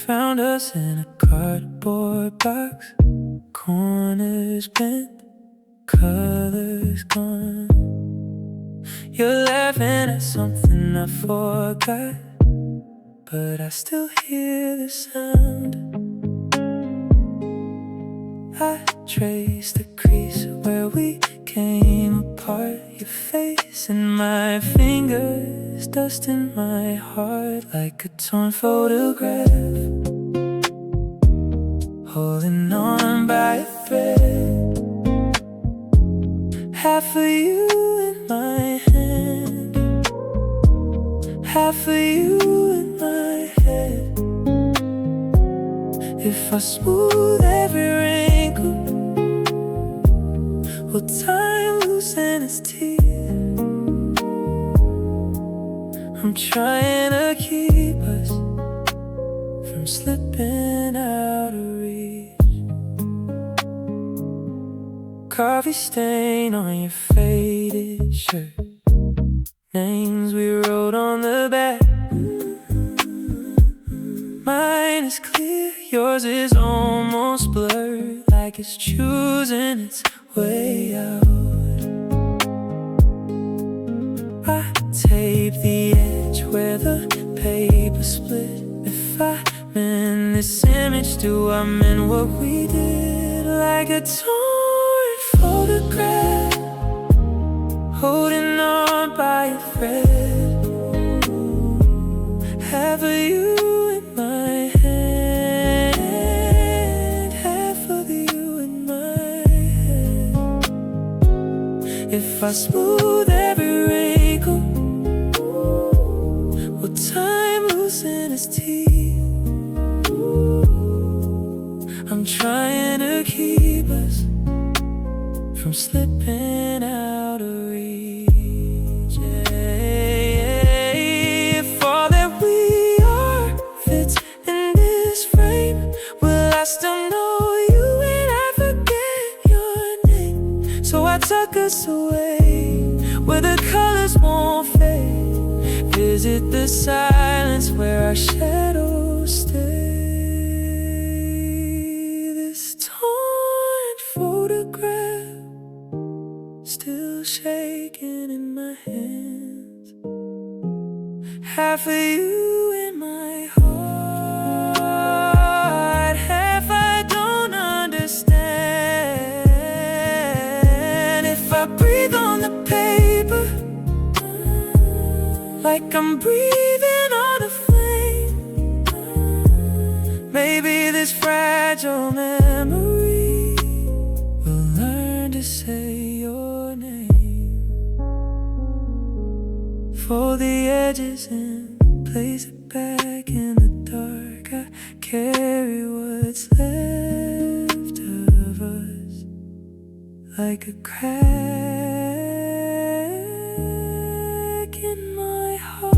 found us in a cardboard box, corners bent, colors gone. You're laughing at something I forgot, but I still hear the sound. I trace the crease where we came apart, your face in my fingers, dust in my heart like a torn photograph, holding on by a thread. Half of you in my hand, half of you in my head. If I smooth every wrinkle, will time loosen its teeth? I'm trying to keep us from slipping out of reach. Coffee stain on your faded shirt, names we wrote on the back. Mine is clear, yours is almost blurred, like it's choosing its way out. I tape the edge where the paper split. If I'm in this image, do I mean what we did? Like a torn photograph, holding on by a thread. Half of you in my hand, half of you in my head. If I smooth every wrinkle, will time loosen its teeth? I'm trying to keep us from slipping out of reach. If all that we are fits in this frame, will I still know you when I forget your name? So I tuck us away where the colors won't fade, visit the silence where our shadows stay. This torn photograph still shaking in my hands, half of you in my heart, half I don't understand. If I breathe on the paper, like I'm breathing on a flame, maybe this fragile memory will learn to say your name. Fold the edges and place it back in the dark. I carry what's left of us like a crack in my heart.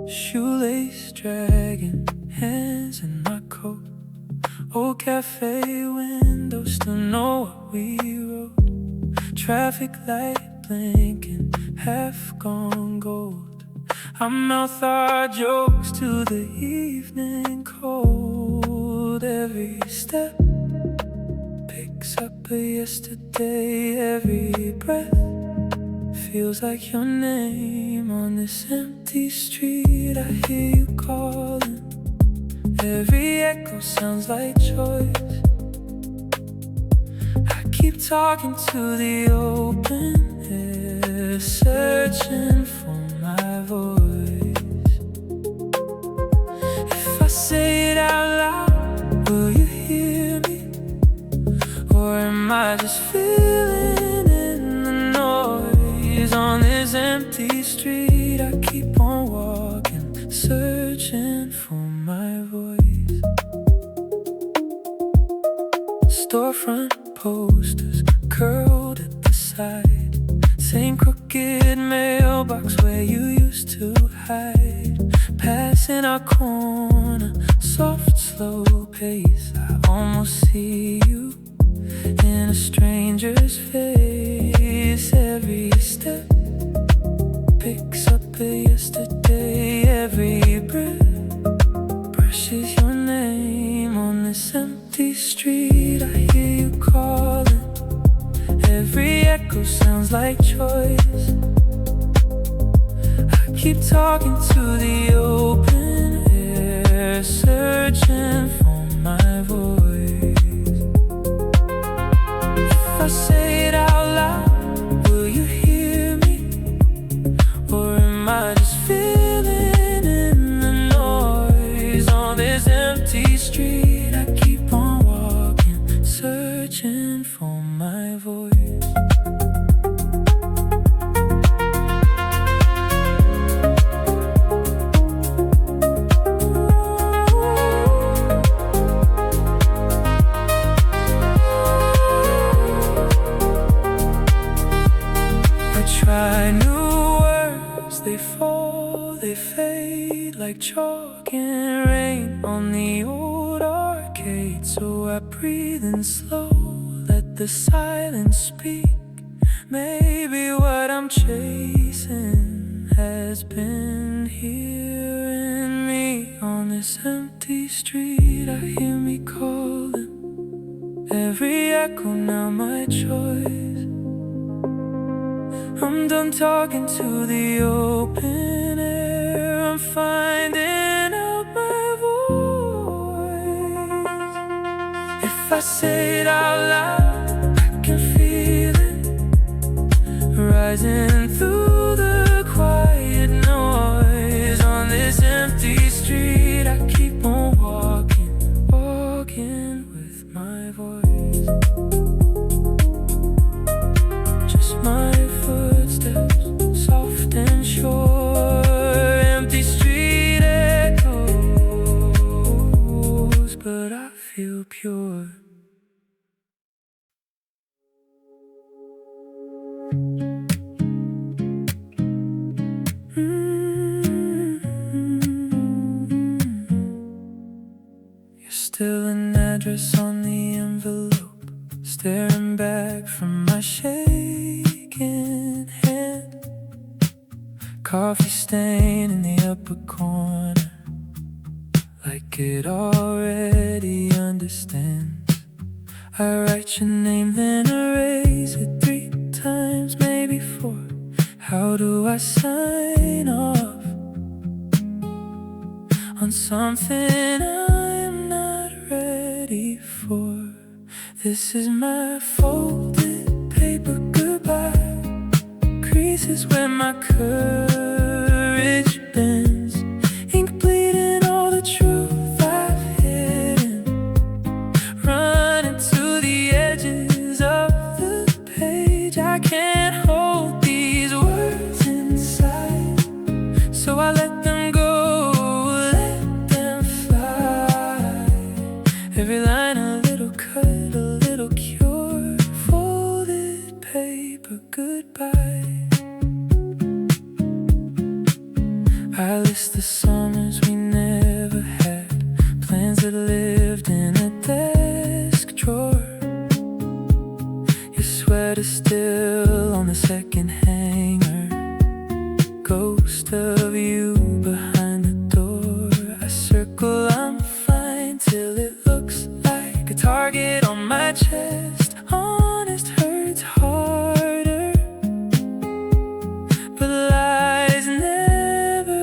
Shoelace dragging, hands in my coat. Old cafe windows still know what we wrote. Traffic light blinking, half gone gold. I mouth our jokes to the evening cold. Every step picks up a yesterday. Every breath feels like your name on this empty street. I hear you calling, every echo sounds like choice. I keep talking to the open air, searching for my voice. If I say it out loud, will you hear me? Or am I just feeling in the noise? On this empty street, I keep on walking, searching for my voice. Storefront posters curled at the side, same crooked mailbox where you used to tide, passing our corner, soft, slow pace. I almost see you in a stranger's face. Every step picks up a yesterday. Every breath brushes your name. On this empty street, I hear you calling. Every echo sounds like choice. I keep talking to the open air, searching for my voice. If I say it out loud, will you hear me? Or am I just feeling in the noise? On this empty street, I keep on walking, searching for my voice. Try new words, they fall, they fade like chalk and rain on the old arcade. So I breathe in slow, let the silence speak. Maybe what I'm chasing has been here in me. On this empty street, I hear me calling. Every echo now my choice. I'm done talking to the open air. I'm finding out my voice. If I say it out loud, I can feel it rising through the quiet noise. On this empty street, I keep on walking, walking with my voice. Just my footsteps, soft and sure. Empty street echoes, but I feel pure. You're still an address on the envelope, staring back from my shaking hand. Coffee stain in the upper corner, like it already understands. I write your name, then erase it 3 times, maybe 4. How do I sign off on something I'm not ready for? This is my folded paper goodbye, creases where my courage bends, ink bleeding all the truth I've hidden, running to the edges of the page. I can't hold these words inside, so I let them go, let them fly. Every line a little cut, a little cure, folded paper goodbye. I list the summers we never had, plans that lived in a desk drawer. Your sweater still on the second hanger, ghost of you behind the door. I circle, I'm fine, till it looks like a target on my chest. Honest hurts harder, but lies never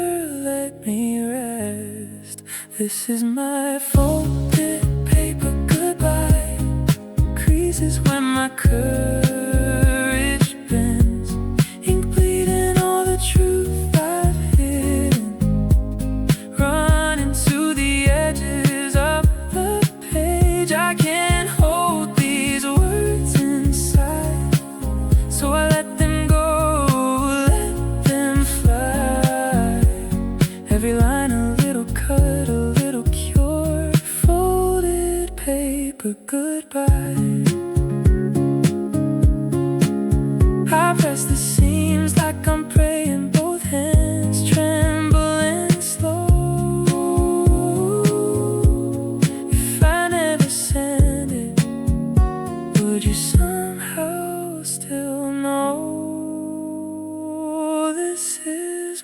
let me rest. This is my folded paper goodbye, creases when my courage bends, ink bleeding all the truth I've hidden, running to the edges of the page. I can't hold these words inside, so I let them go, let them fly. Every line a little cut, a little cure, folded paper goodbye.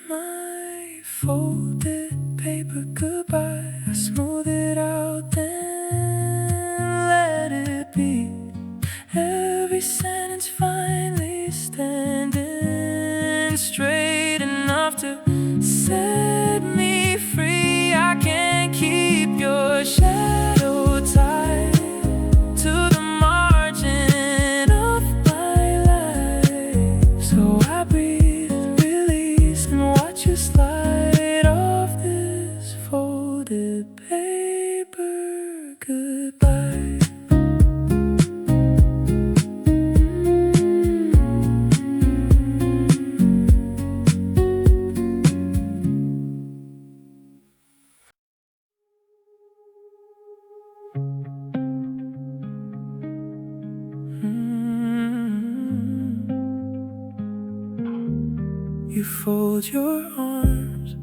my folded paper goodbye. I smooth it out, then let it be. Every sentence finally standing straight enough to set me free. I can't keep your shadow tied to the margin of my life. So I breathe, release, and watch you slide off this folded paper goodbye. You fold your arms,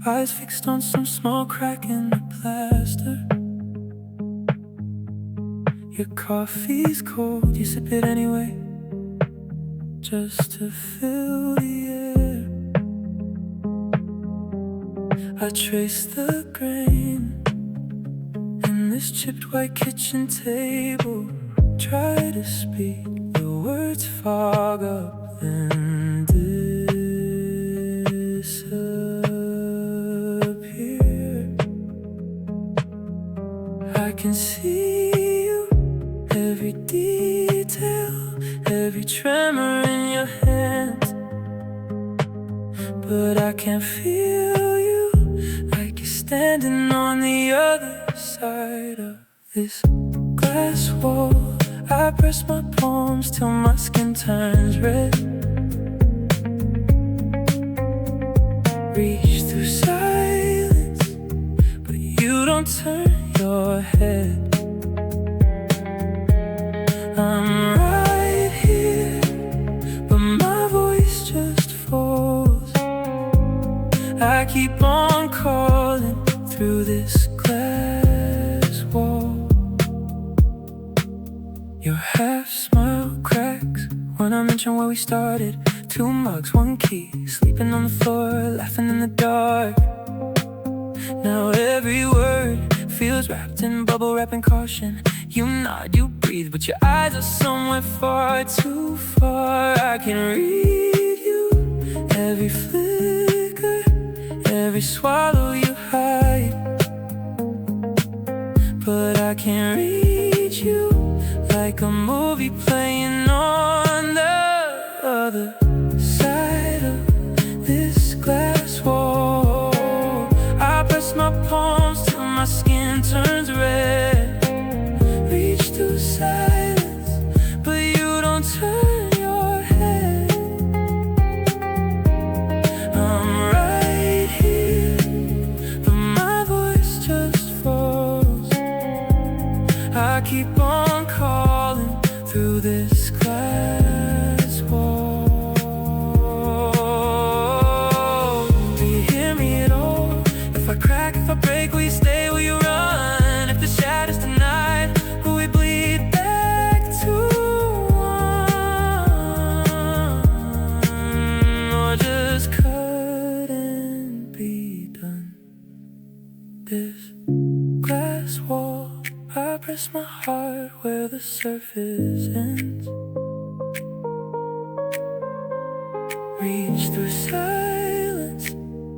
eyes fixed on some small crack in the plaster. Your coffee's cold, you sip it anyway, just to fill the air. I trace the grain in this chipped white kitchen table. Try to speak, the words fog up and disappear. I can see you, every detail, every tremor in your hands, but I can't feel you like you're standing on the other side of this glass wall. I press my palms till my skin turns red. Reach through silence, but you don't turn your head. I'm right here, but my voice just falls. I keep on calling through this glass wall. Your half smile cracks when I mention where we started. 2 mugs, 1 key, sleeping on the floor, laughing in the dark. Now every word feels wrapped in bubble wrap and caution. You nod, you breathe, but your eyes are somewhere far too far. I can read you, every flicker, every swallow you hide, but I can't reach you like a movie playing on the other side of this glass wall. I press my palms till my skin turns red. Reach through silence, but you don't turn your head. I'm right here, but my voice just falls. I keep on calling through this glass wall. Do you hear me at all? If I crack, if I break, will you stay, will you run? If the shadows denied, will we bleed back to one? Or just cut and be done? This glass wall, I press my heart where the surface ends. Reach through silence,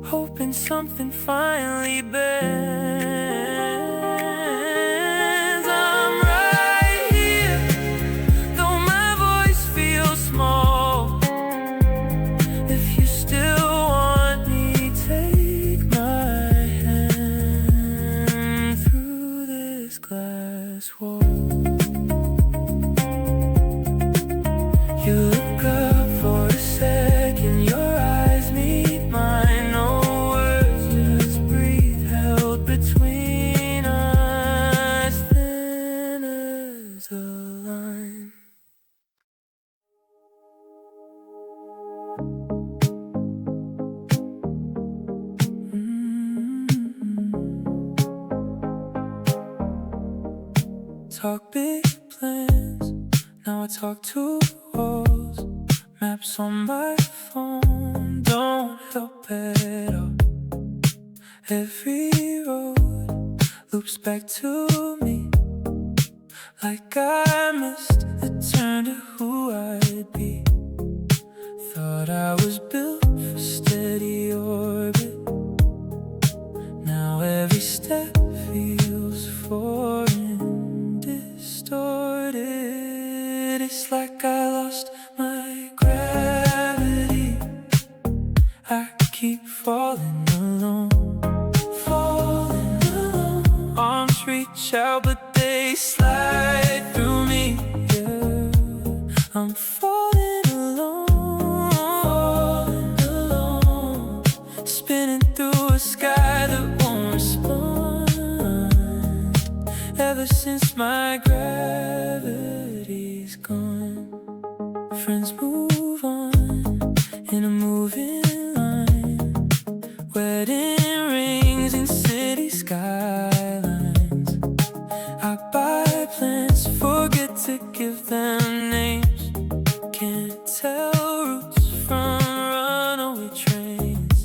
hoping something finally bends. I'm right here, though my voice feels small. If you still want me, take my hand through this glass wall. You look up for a second, your eyes meet mine. No words, just breathe, held between us, thin as a line. Talk big plans, now I talk to walls. Maps on my phone, don't help at all. Every road loops back to me, like I missed the turn to who I'd be. Thought I was built for steady orbit. Now every step feels foreign, distorted. It's like I lost my gravity. I keep falling alone, falling alone. Arms reach out but they slide through me, yeah. I'm falling alone, falling alone. Spinning through a sky that won't respond. Ever since my gravity's gone. Friends move on in a moving line. Wedding rings in city skylines. I buy plants, forget to give them names. Can't tell routes from runaway trains.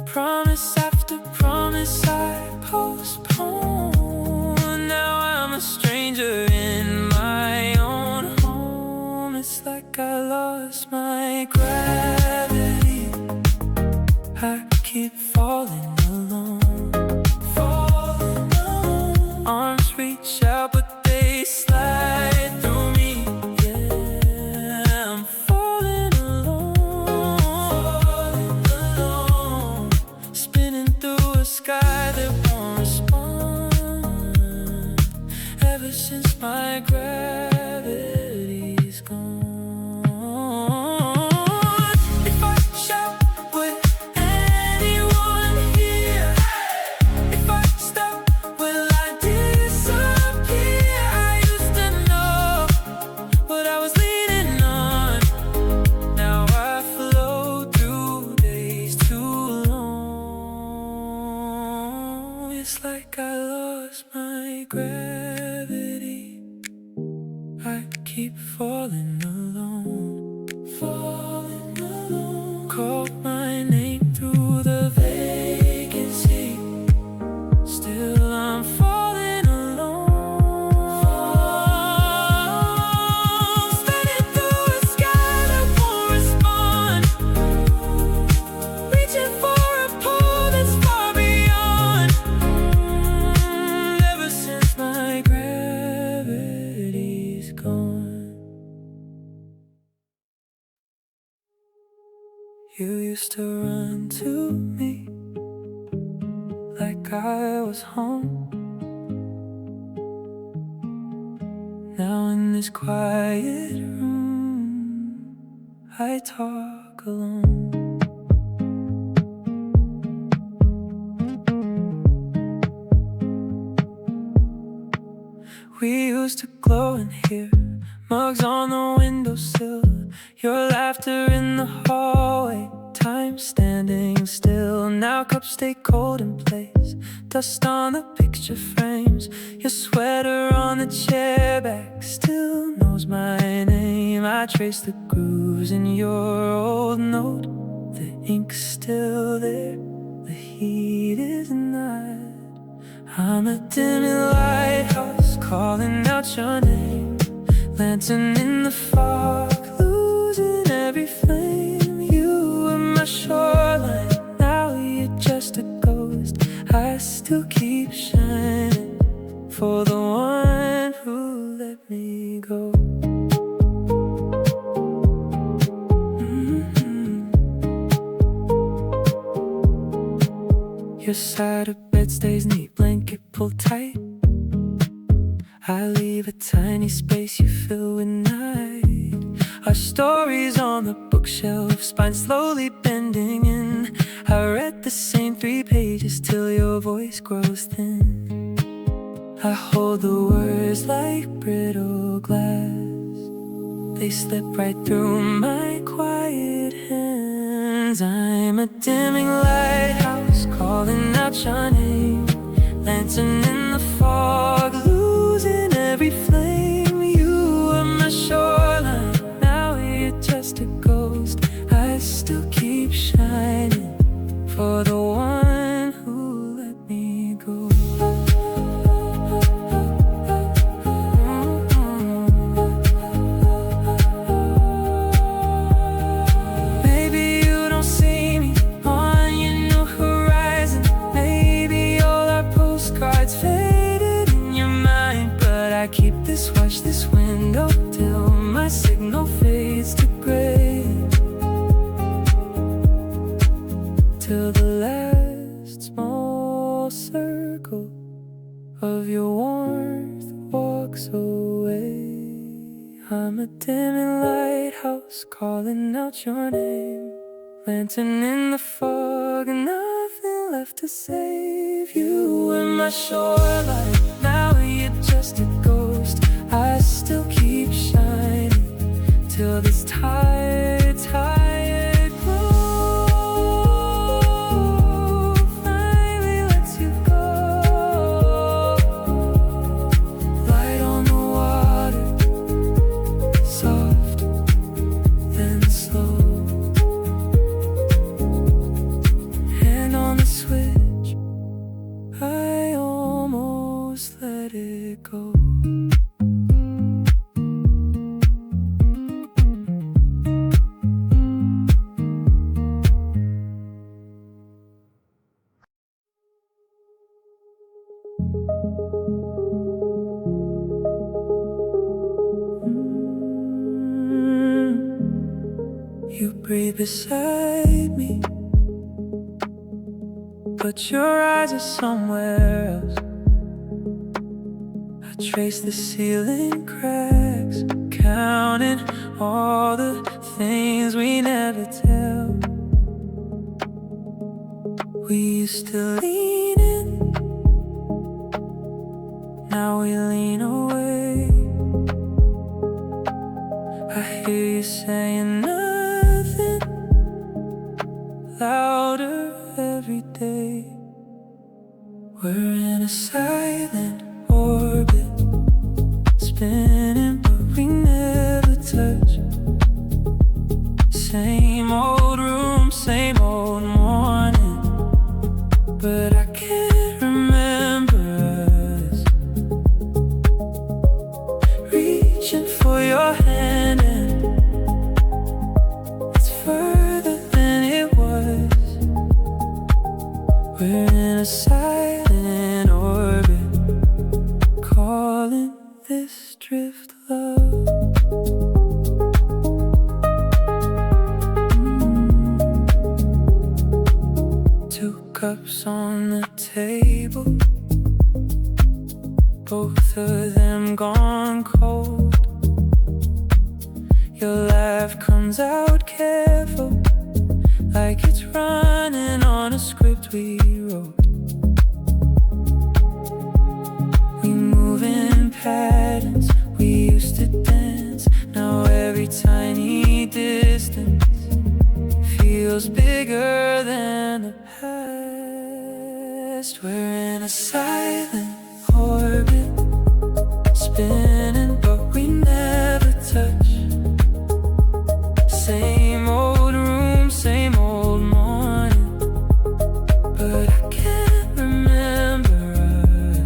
Promise after promise I postpone. Now I'm a stranger in my own home. It's like I lost my gravity. I keep falling alone, falling alone. Arms reach out but they slide through me, yeah. I'm falling alone, falling alone. Spinning through a sky that won't respond. Ever since my gravity's gone. If I shout, would anyone hear? If I stop, will I disappear? I used to know what I was leaning on. Now I float through days too long. It's like I lost my gravity. I keep falling alone, falling alone. Call my name through the vacancy. Still I'm falling alone. Spinning through a sky that won't respond. Reaching for a pole that's far beyond. Ever since my gravity's gone. You used to run to me like I was home. Now in this quiet room, I talk alone. We used to glow in here, mugs on the windowsill, your laughter in the hallway, time standing still. Now cups stay cold in place, dust on the picture frames. Your sweater on the chair back still knows my name. I trace the grooves in your old note. The ink's still there, the heat is not. I'm a dimming lighthouse calling out your name. Lantern in the fog, losing every flame. You were my shoreline, now you're just a ghost. I still keep shining for the one who let me go. Your side of bed stays neat, blanket pulled tight. I leave a tiny space you fill with night. Our stories on the bookshelf, spine slowly bending in. I read the same 3 pages till your voice grows thin. I hold the words like brittle glass. They slip right through my quiet hands. I'm a dimming lighthouse calling out your name. Lantern in the fog, losing every flame. You were my shoreline, now you're just a ghost. I still keep shining till the last small circle of your warmth walks away. I'm a dimming lighthouse calling out your name, lantern in the fog and nothing left to save. You were my shoreline, now you're just a ghost. I still keep shining till this tired glow finally lets you go. Light on the water, soft then slow. Hand on the switch, I almost let it go. You breathe beside me, but your eyes are somewhere else. I trace the ceiling cracks, counting all the things we never tell. We used to lean in, now we lean away. I hear you saying nothing louder every day. We're in a silent orbit, spinning but we never touch. Same old room, same old morning, but I can't remember us. Reaching for your hand and it's further than it was. We're in a silent orbit, calling this drift love. 2 cups on the table, both of them gone cold. Your laugh comes out careful, like it's running on a script we wrote. We move in patterns, we used to dance. Now every tiny distance feels bigger than the past. We're in a silent orbit, spinning but we never touch. Same old room, same old morning, but I can't remember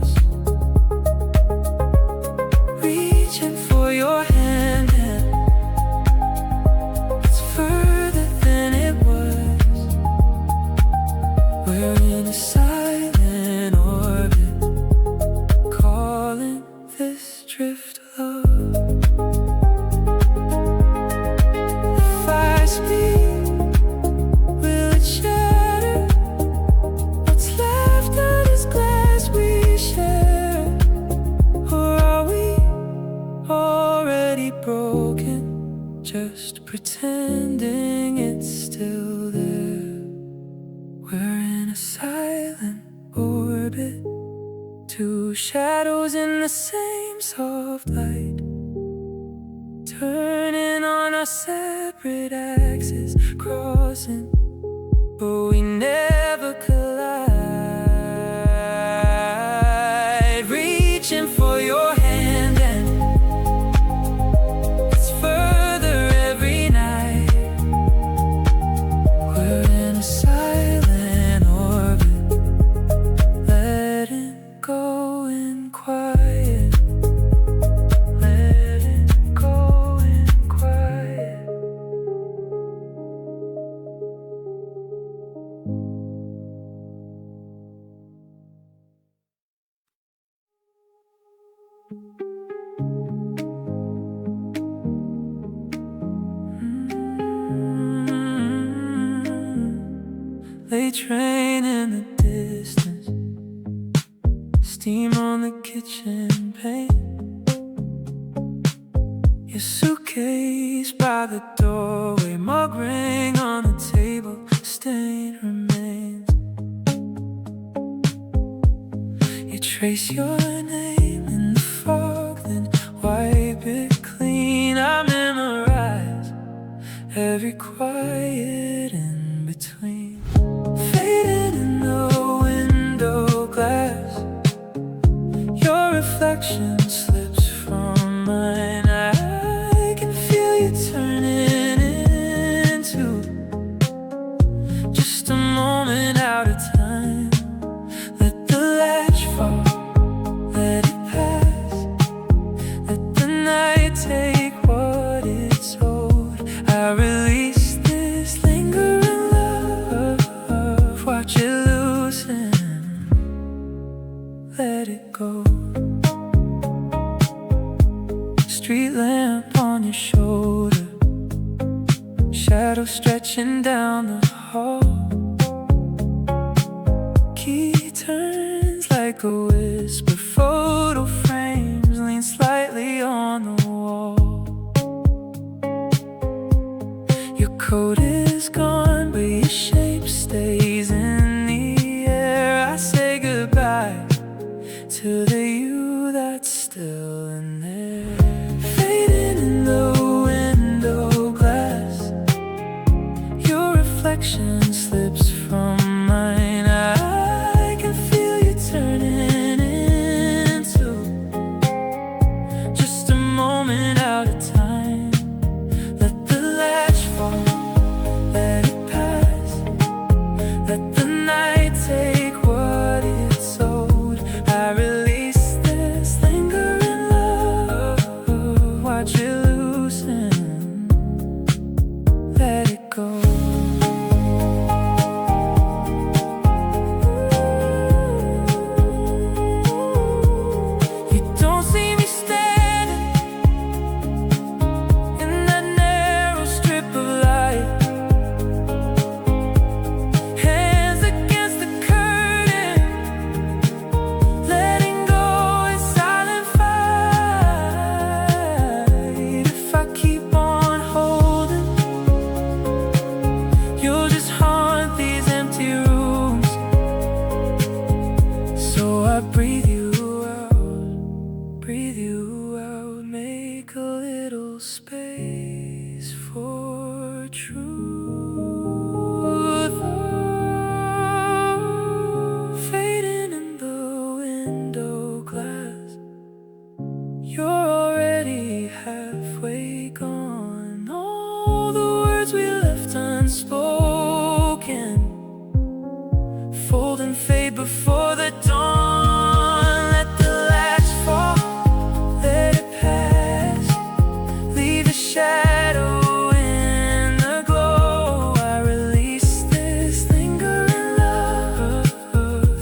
us. Reaching for your hand and it's further than it was. We're in a silent orbit, calling this drift love. Will it shatter what's left of this glass we share? Or are we already broken, just pretending it's still there? We're in a silent orbit, 2 shadows in the same soft light, turning on our separate axes, crossing, but we never collide. Reaching for your hand and it's further every night. We're in a silent orbit, letting go in quiet. Let it go in quiet. They train in the distance, steam on the kitchen paint. Your suitcase by the doorway, mug ring on the table, stain remains. You trace your name in the fog, then wipe it clean. I memorize every quiet in between. Fading in the window glass, your reflection slips from mine. I can feel you turning into just a moment out of time. Let the latch fall, let it pass. Let the night take what it's owed. I release this lingering love, watch it loosen, let it go. Street lamp on your shoulder, shadow stretching down the hall. Key turns like a whisper, photo frames lean slightly on the wall. Your coat is gone, but your shape stays in the air. I say goodbye to the you that's still in there. Fading in the window glass, your reflection slips from mine. I can feel you turning into just a moment out of time. Let the latch fall, let it pass. Let the night take what it's owed. I release this lingering love, watch it loosen, let it go. You don't see me standing in that narrow strip of light, hands against the curtain, letting go in silent fight. If I keep on holding, you'll just haunt these empty rooms. So I breathe you out, make a little space for truth. Fading in the window glass, you're already halfway gone. All the words we left unspoken fold and fade before the dawn. Let the latch fall, let it pass. Leave a shadow in the glow. I release this lingering love,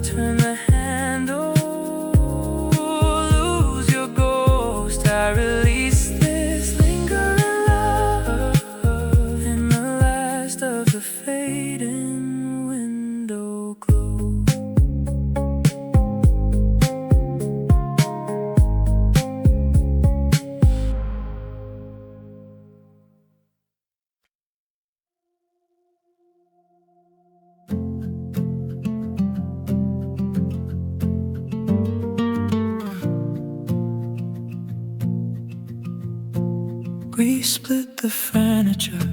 turn the handle, lose your ghost. I release this lingering love in the last of the fading window glow. We split the furniture,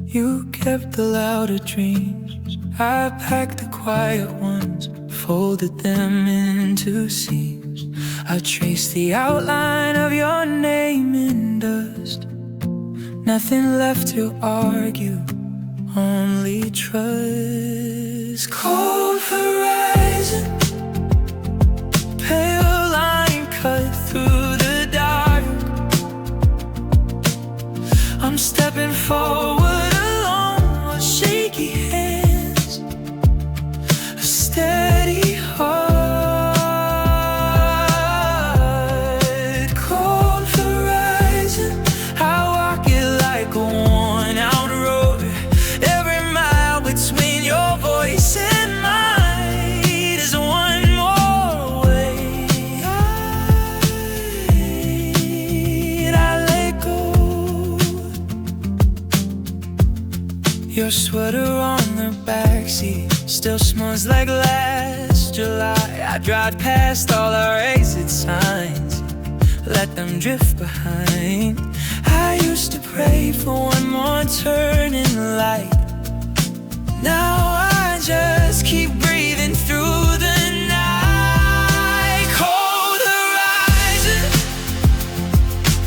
you kept the louder dreams. I packed the quiet ones, folded them into seams. I traced the outline of your name in dust. Nothing left to argue, only trust. Cold horizon, pale line cut through the dark. I'm stepping forward alone with shaky hands, a steady heart. Cold horizon, I walk it like a worn out road. Every mile between your voice sweater on the backseat still smells like last July. I drive past all our exit signs, let them drift behind. I used to pray for one more turning light. Now I just keep breathing through the night. Cold horizon,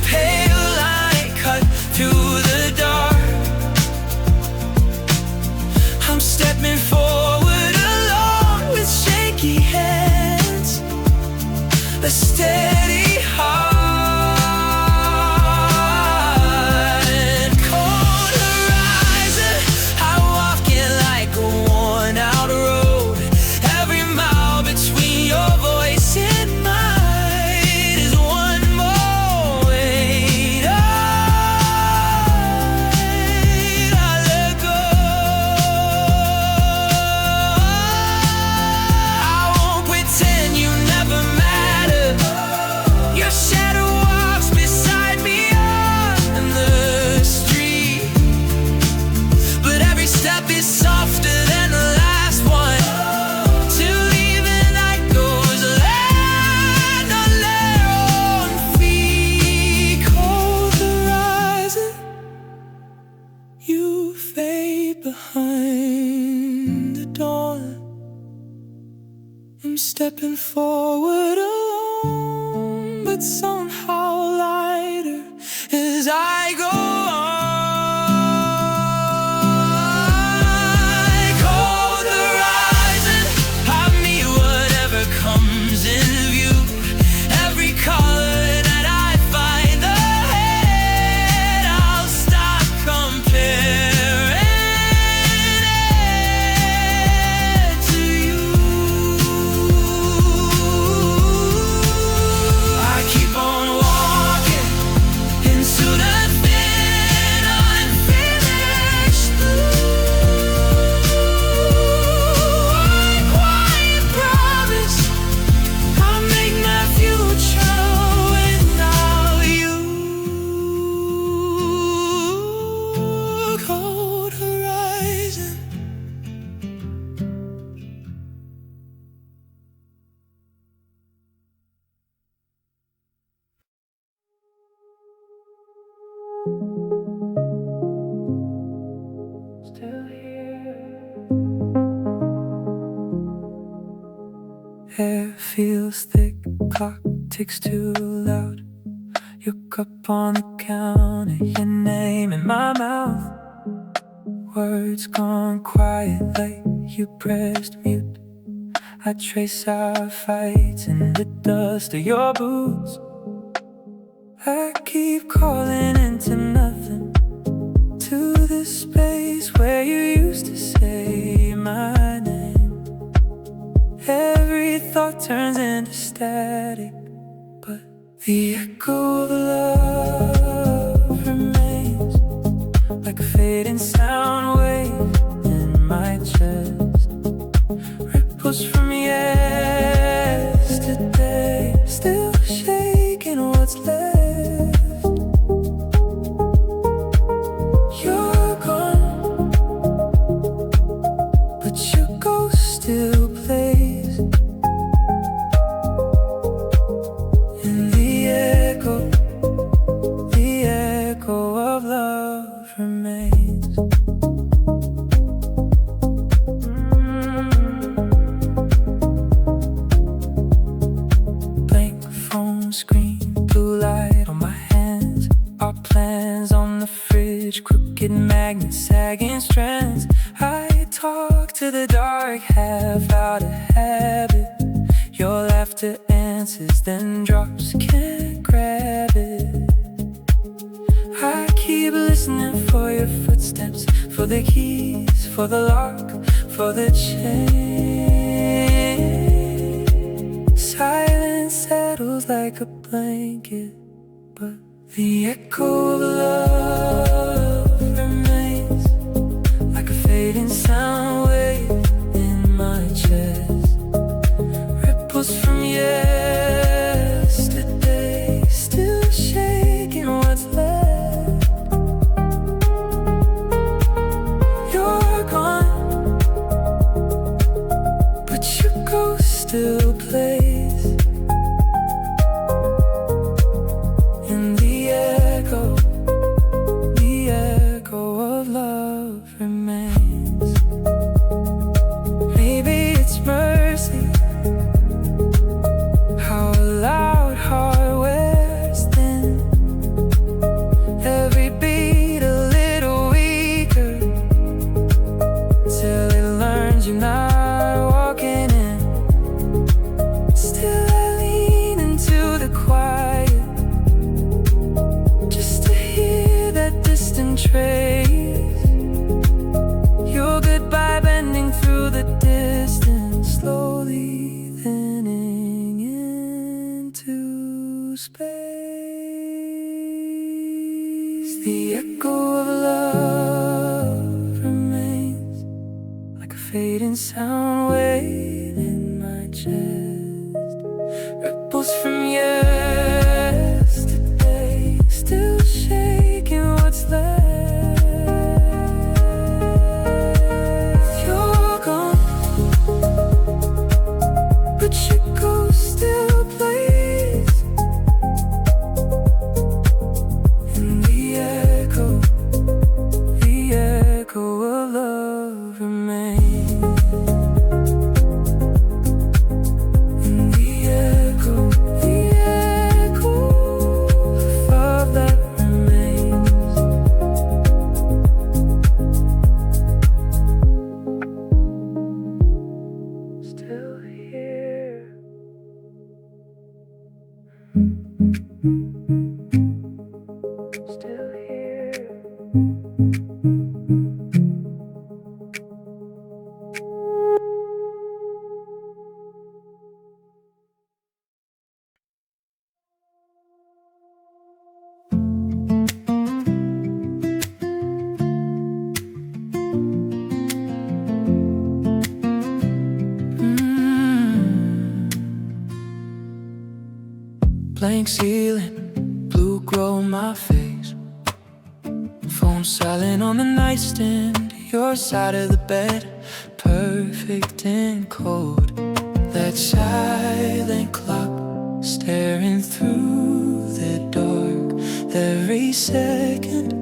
pale light cut through the dark. I'm stepping forward alone with shaky hands, a steady heart. I'm stepping forward alone, but somehow lighter as I go on. Cold horizon, I meet whatever comes in view. Every color that I find ahead, I'll stop comparing it to you. I keep on walking into the thin, unfinished blue. I quiet promise I'll make my future without you. Cold horizon. Still here. Air feels thick, clock ticks too loud. Your cup on the counter, your name in my mouth. Words gone quiet like you pressed mute. I trace our fights in the dust of your boots. I keep calling into nothing, to this space where you used to say my name. Every thought turns into static, but the echo of love remains like a fading sound wave in my chest. Ripples from yesterday, still shaking what's left. You're gone, but your ghost still plays. And the echo of love remains. Blank phone screen, blue light on my hands. Our plans on the fridge, crooked magnets, sagging strands. I talk to the dark, half out of habit. Your laughter answers, then drops, can't grab it. I keep listening for your footsteps, for the keys, for the lock, for the chain. Silence settles like a blanket, but the echo of love remains like a fading sound wave in my chest. Ripples from yesterday, still shaking what's left. You're you're gone, but your ghost still plays in the echo of love remains. Maybe it's mercy, how a loud heart wears thin, every beat a little weaker, till it learns you're not walking in. Still I lean into the quiet, just to hear that distant trace, your goodbye bending through the distance, slowly thinning into space. The echo of love remains like a fading sound wave in my chest. Ripples from yesterday still shaking what's left. You're gone, but your ghost still plays in the echo of love remains. In the echo of that remains. Still here. Still here. Blank ceiling, blue glow on my face, phone silent on the nightstand, your side of the bed, perfect and cold. That silent clock staring through the dark, every second,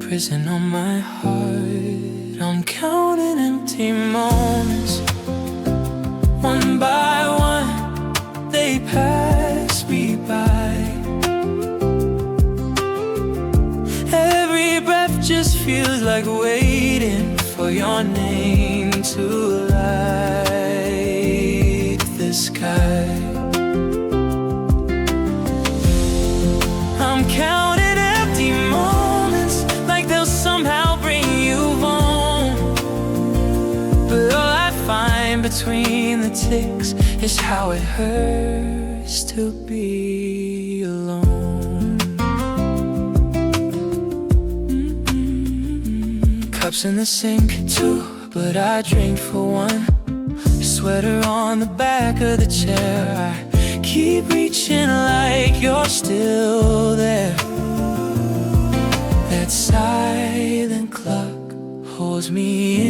prison on my heart. I'm counting empty moments, one by one, they pass me by. Every breath just feels like waiting for your name to light the sky. I'm counting empty moments like they'll somehow bring you home, but all I find between the ticks is how it hurts to be alone. Cups in the sink too, but I drink for one. Your sweater on the back of the chair, I keep reaching like you're still there. That silent clock holds me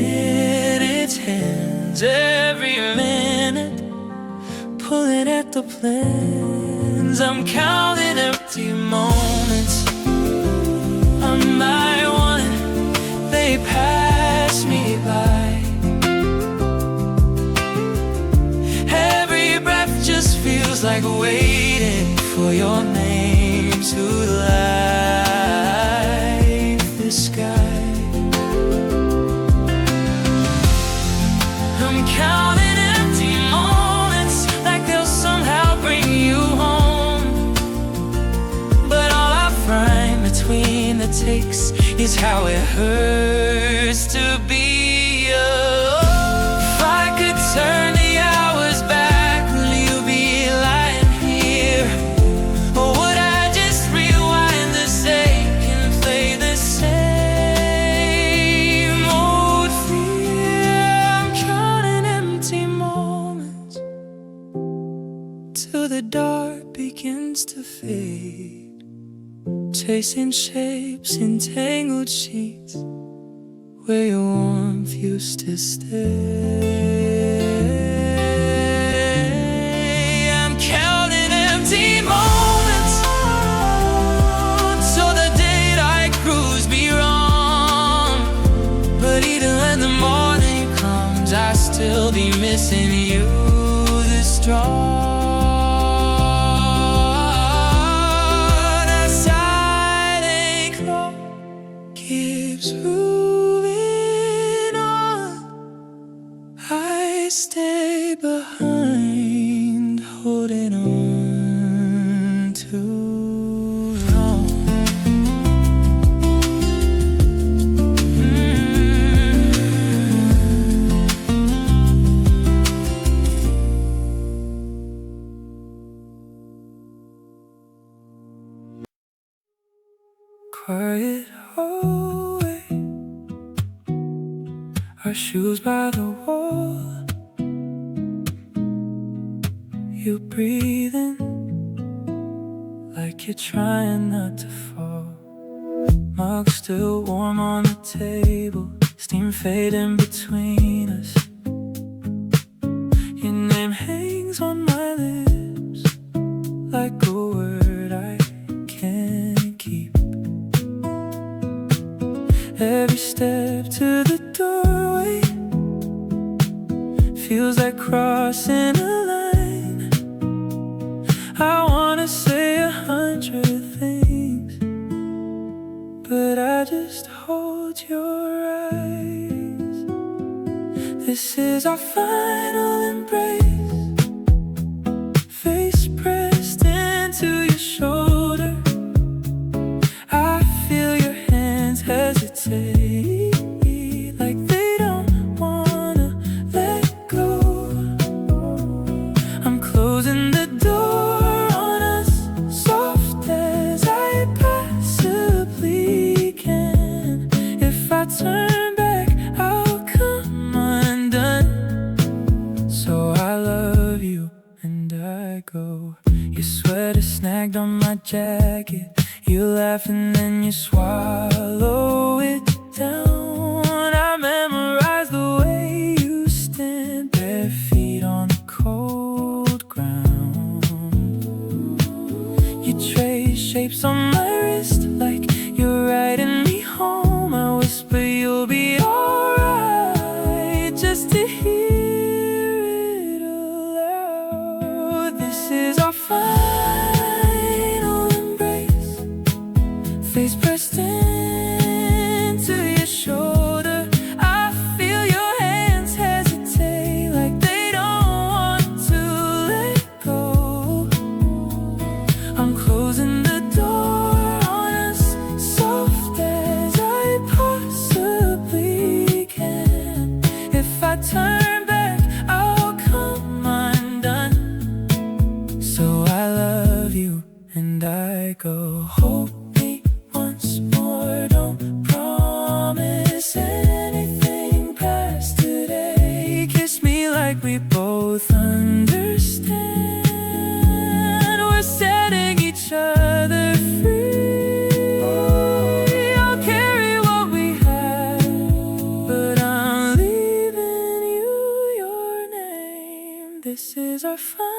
in its hands every minute, pulling at the plans. I'm counting empty moments, one by one, they pass me by. Every breath just feels like waiting for your name to light the sky. I'm counting empty moments like they'll somehow bring you home, but all I find between the takes is how it hurts to be alone. If I could turn the hours back, will you be lying here? Or would I just rewind the tape and play the same old fear? I'm counting empty moments till the dark begins to fade, chasing shapes in tangled sheets where your warmth used to stay. I'm counting empty moments, so the date I cruise be wrong. But even when the morning comes, I still be missing you this strong. That silent clock keeps moving on. I stay behind, holding on too long. Quiet hallway, our shoes by the wall. You breathing like you're trying not to fall. Mug still warm on the table, steam fading between us. Your name hangs on my lips like a word I can't keep. Every step to the doorway feels like crossing a line. I wanna say 100 things, but I just hold your eyes. This is our final embrace, face pressed into your shoulder. I feel your hands hesitate, like they don't wanna let go. I'm closing the door on us, soft as I possibly can. If I turn back, I'll come undone. So I love you and I go. Your sweater snagged on my jacket. You laugh and then you swallow it down. I memorize the way you stand, bare feet on the cold ground. You trace shapes on my wrist like you're riding me home. I whisper you'll be alright, just to hear it aloud. This is our final embrace, face pressed into your shoulder. I feel your hands hesitate, like they don't want to let go. I'm closing the door on us, soft as I possibly can. If I turn back, I'll come undone. So I love you and I go. Hold me once more, don't promise anything past today. Kiss me like we both understand. We're setting each other free. I'll carry what we have, but I'm leaving you your name. This is our final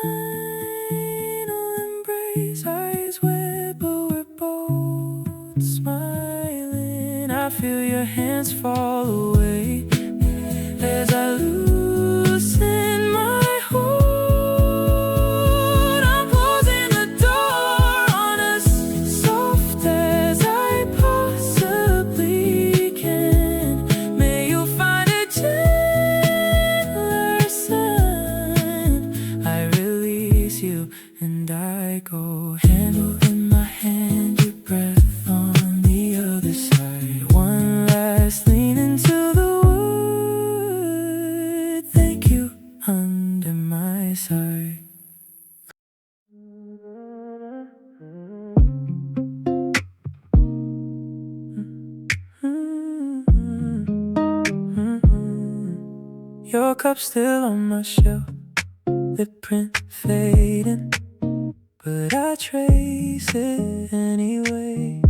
embrace, eyes wet but we're both smiling. I feel your hands fall away as I loosen my hold. I'm closing the door on us, soft as I possibly can. May you find a gentler sun. I release you and I go. Handle in my hand, your breath on the other side. One last lean into the wood. Thank you under my side. Your cup's still on my shelf, lip print fading, but I trace it anyway.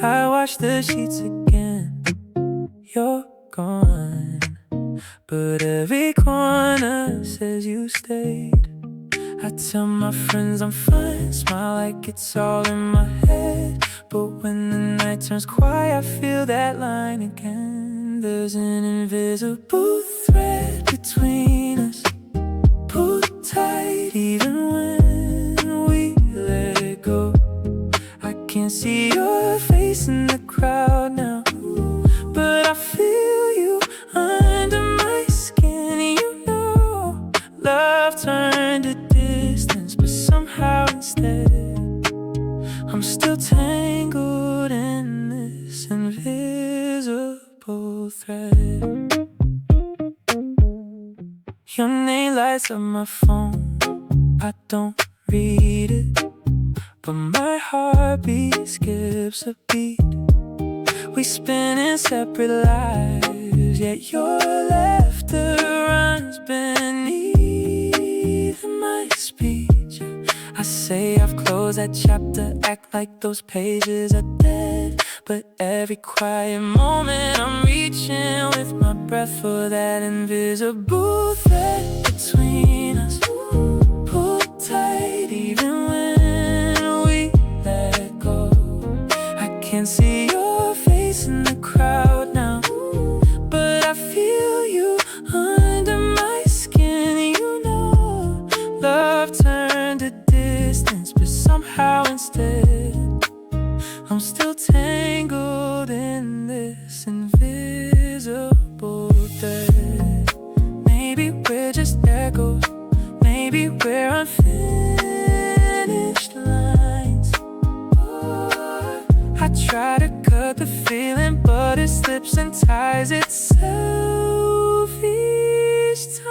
I wash the sheets again, you're gone, but every corner says you stayed. I tell my friends I'm fine, smile like it's all in my head. But when the night turns quiet, I feel that line again. There's an invisible thread between us, pulled tight even when we let go. I can't see your face in the crowd now, but I feel you under my skin. You know, love turned to distance, but somehow instead I'm still tangled in this invisible thread. Your name lights up my phone, I don't read it, but my heartbeat skips a beat. We spin in separate lives, yet your laughter runs beneath my speech. I say I've closed that chapter, act like those pages are dead, but every quiet moment I'm reaching with my breath for that invisible thread between us, pulled tight even when we let go. I can't see your face in the crowd now, but I feel you under my skin. You know, love turned to distance, but somehow instead I'm still tangled in this invisible thread. Maybe we're just echoes, maybe we're unfinished lines. I try to cut the feeling, but it slips and ties itself each time.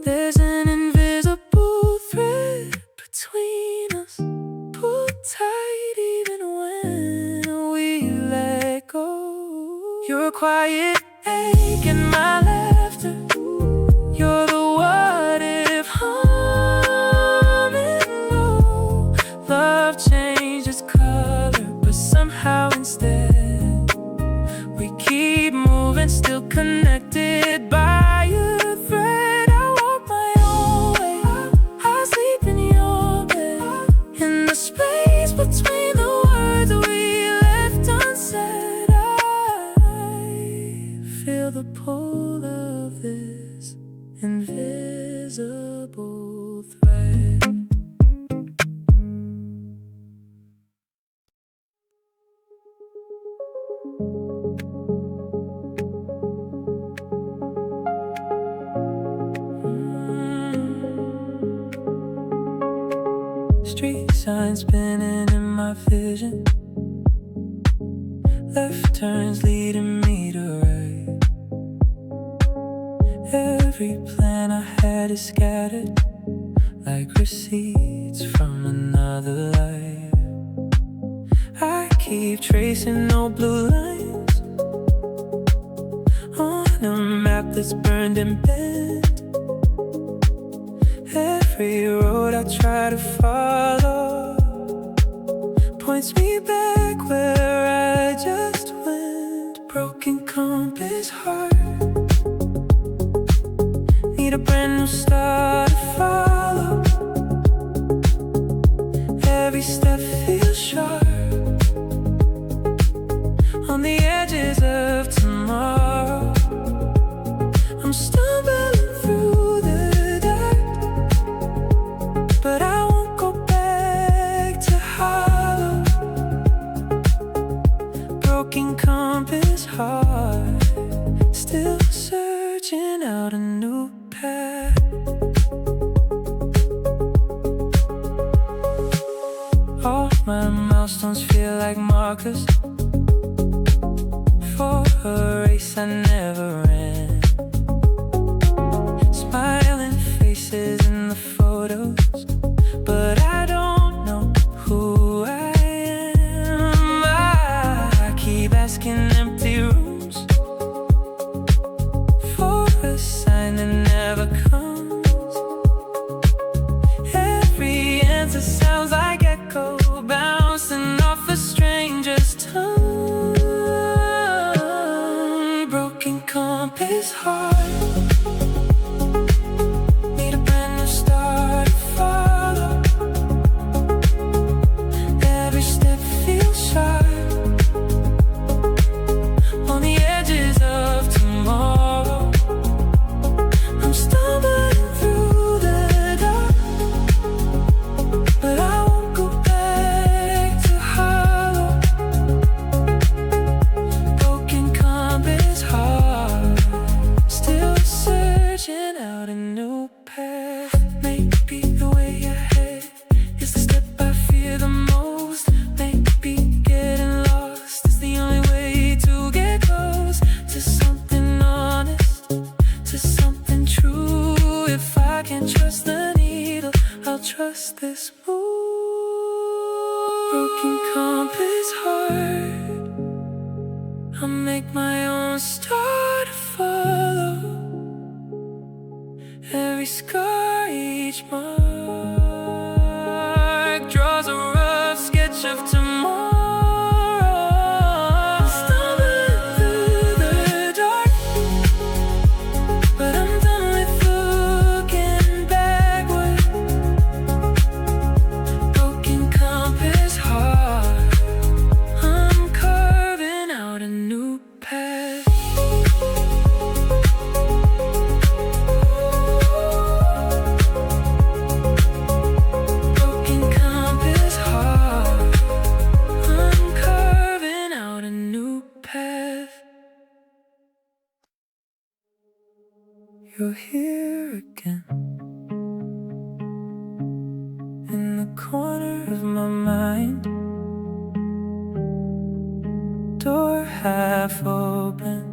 There's an invisible thread between us, pulled tight even when we let go. You're a quiet ache in my laughter, you're the what if humming low. Love changes color, but somehow instead we keep moving, still connected by a thread. I walk my own way, I sleep in your bed, in the space between the words we left unsaid. I feel the pull of this invisible thread. Street signs spinning in my vision, left turns leading me to right. Every plan I had is scattered like receipts from another life. I keep tracing no blue lines on a map that's burned and bent. Every road I try to follow points me back where I just went. Broken compass heart, need a brand new start to follow. Every step feels sharp on the edges of tomorrow. I'm stumbling through the dark, but I won't go back to hollow. Broken compass heart, still searching out a new path. All my milestones feel like markers for a race I never ran. Smiling faces in the photos, but I don't know who I am. I keep asking empty rooms for a sign that never comes. Every answer sounds like echo bouncing off a string. adjust this mood. Broken compass heart, I'll make my own star to follow. Every scar, each mark draws a rough sketch of tomorrow. Stumbling through the dark, but I'm done with looking backward. Broken compass heart, I'm carving out a new path. Broken compass heart, I'm carving out a new path. You're here again, in the corner of my mind. Door half open,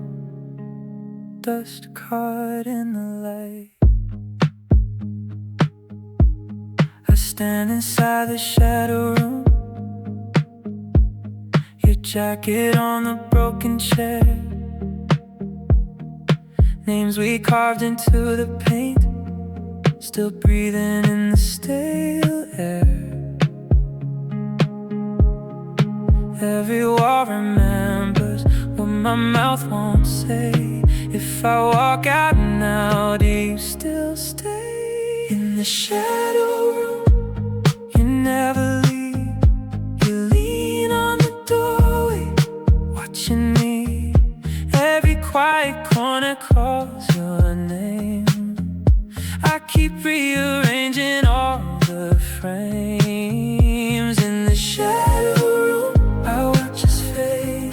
dust caught in the light. I stand inside the shadow room, your jacket on the broken chair. Names we carved into the paint, still breathing in the stale air. Every wall remembers what my mouth won't say. If I walk out now, do you still stay? In the shadow room, you never leave. You lean on the doorway, watching me. Every quiet corner calls your name. I keep rearranging all the frames. In the shadow room, I watch us fade,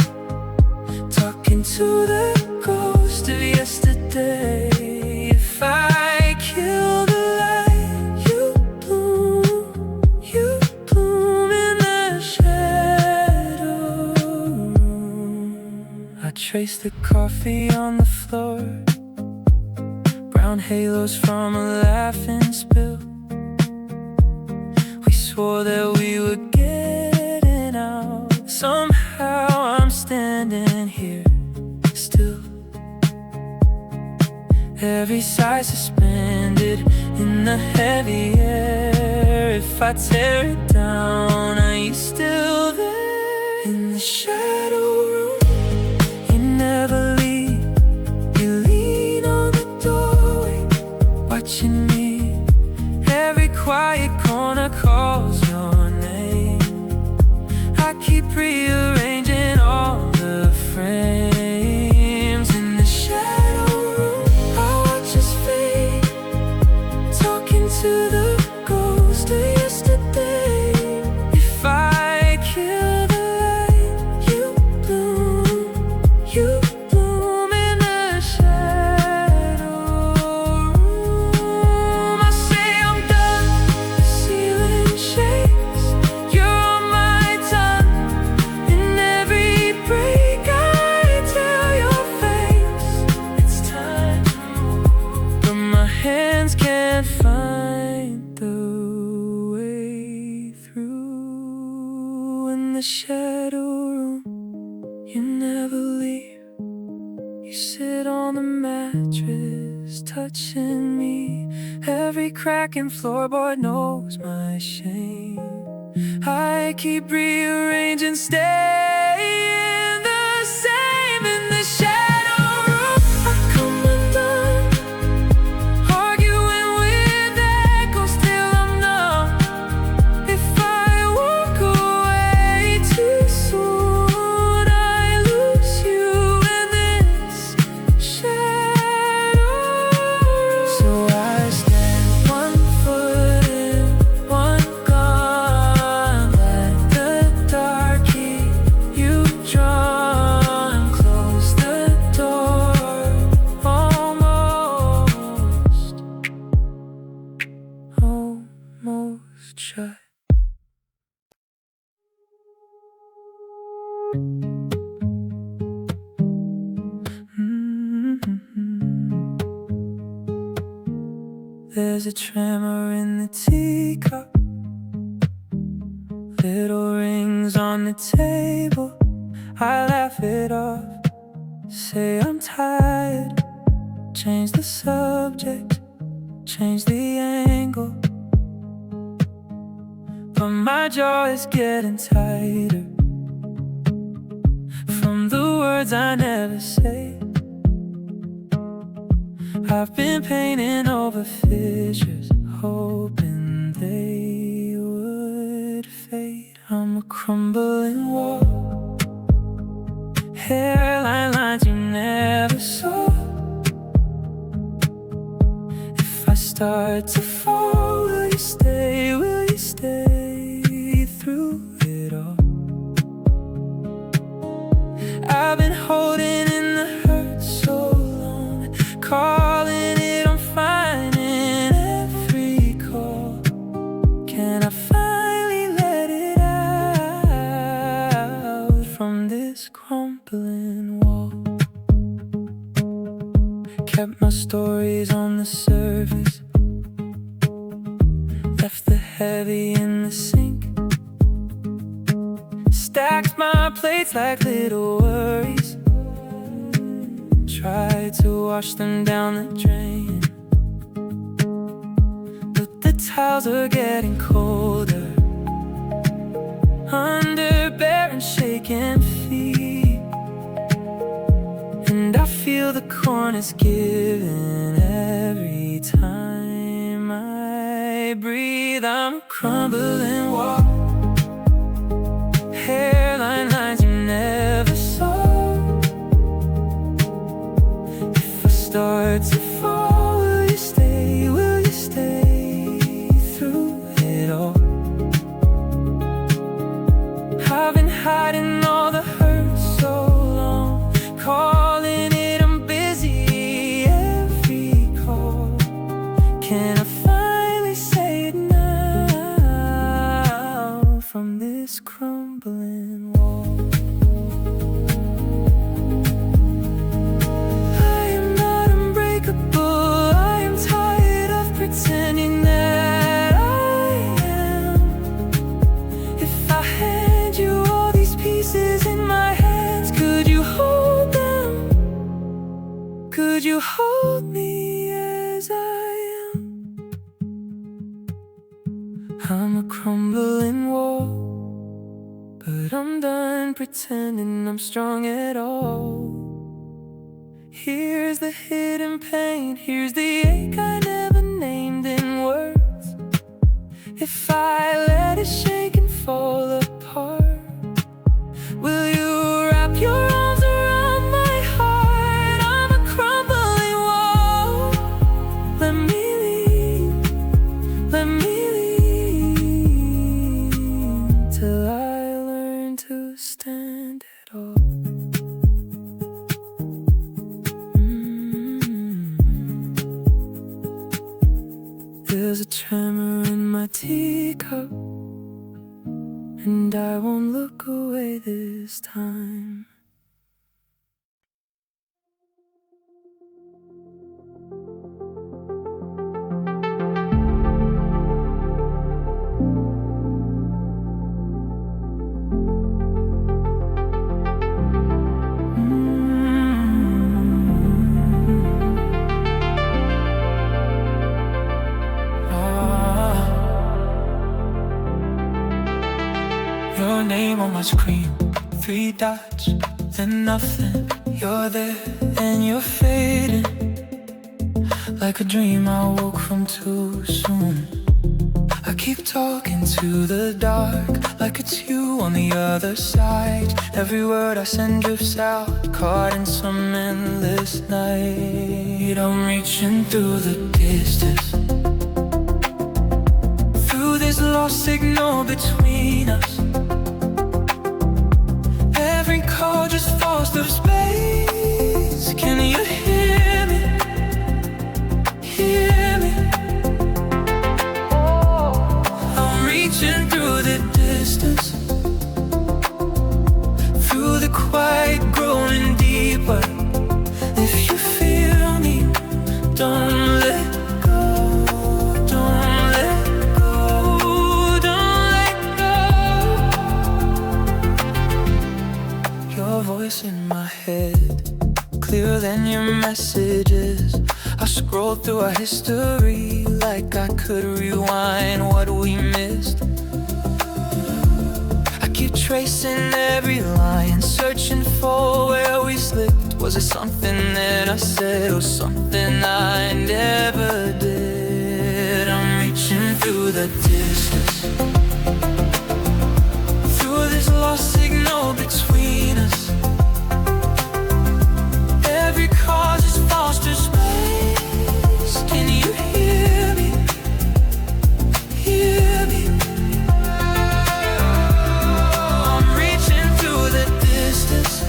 talking to the ghost of yesterday. If I kill the light, you bloom in the shadow room. I trace the coffee on the floor, brown halos from a laughing spill. We swore that we were getting out. Somehow I'm standing here still. Every sigh suspended in the heavy air. If I tear it down, are you still there? In the shadow room, you never leave. You lean on the doorway, watching me. Every quiet corner calls your name. I keep rearranging all the frames. In the shadow room, I watch us fade, talking to the ghost of yesterday. If I kill the light, you bloom in the shadow room. I say I'm done, the ceiling shakes, you're on my tongue. In every break I tell your face, it's time to move. But my hands can't find the way through. In the shadow room, you never leave. You sit on the mattress, touching me. Every crack in floorboard knows my shame. I keep rearranging, staying the same. In the shadow room, I come undone, arguing with echoes till I'm numb. If I walk away too soon, I lose you in this shadow room. So I stand 1 foot in, 1 gone. Let the dark keep you drawn. Close the door, almost shut. There's a tremor in the teacup, Little rings on the table, I laugh it off. Say I'm tired, change the subject, change the angle. But my jaw is getting tighter from the words I never say. I've been painting over fissures, hoping they would fade. I'm a crumbling wall, hairline lines you never saw. If I start to fall, will you stay? Will you stay through it all? I've been holding in the hurt so long, calling it on fine in every call. Can I finally let it out from this crumbling wall? Kept my stories on the surface, left the heavy in the sink. Stacked my plates like little worries, tried to wash them down the drain. But the towels are getting colder under bare and shaking feet, and I feel the corners giving every time I breathe. I'm a crumbling wall, hairline lines you never saw. If I start to fall, will you stay? Will you stay through it all? I've been hiding all the hurt so long, calling it I'm busy every call. Can I finally say it now from this crumbling wall? I am not unbreakable, I am tired of pretending that I am. If I hand you all these pieces in my hands, could you hold them? Could you hold me as I am? I'm a crumbling wall, but I'm done pretending I'm strong at all. Here's the hidden pain, here's the ache I never named in words. If I let it shake and fall apart, will you wrap your arms around my heart? I'm a crumbling wall. Let me lean, let me lean till I learn to stand at all. There's a tremor in my teacup, and I won't look away this time. Your name on my screen, 3 dots, then nothing. You're there and you're fading, like a dream I woke from too soon. I keep talking to the dark, like it's you on the other side. Every word I send drifts out, caught in some endless night. I'm reaching through the distance, through this lost signal between us. Every call just falls through space. Can you hear me? Hear me? I'm reaching through the distance, through the quiet growing deeper. If you feel me, don't let go, don't let go, don't let go. in my head, clearer than your messages. I scroll through our history like I could rewind what we missed. I keep tracing every line, searching for where we slipped. Was it something that I said or something I never did? I'm reaching through the distance, through this lost signal between us. Every cause is foster space. Can you hear me? Hear me? I'm reaching through the distance,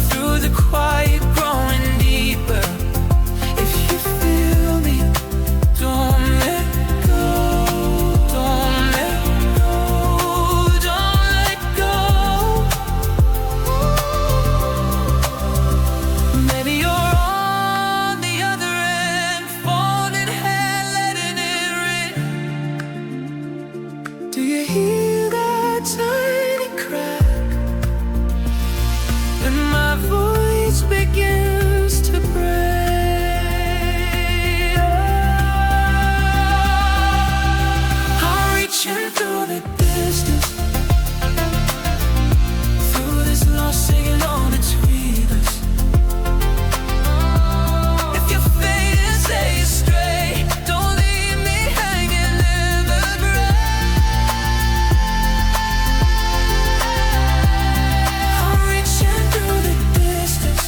through the quiet growing deeper. If you feel me, don't let go. Don't let go. Don't let go. Maybe you're on the other end, folded head, letting it rip. Do you hear that tiny crack? And my voice begins to break. I'm reaching through the distance, through this lost signal between us. If you're fading, say it straight. Don't leave me hanging in the grave. I'm reaching through the distance,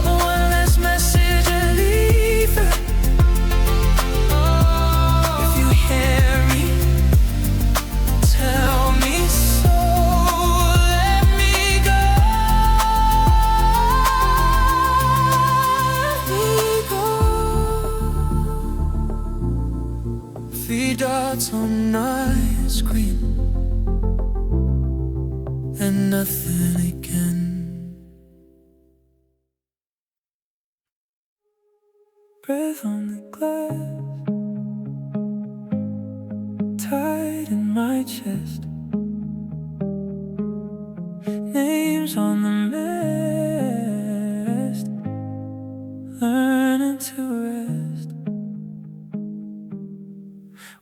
one last message I leave her. If you hear me, tell me so. Let me go. Let me go. Three dots on my screen and nothing again. Breath on the glass, tight in my chest. Names on the mast, learning to rest.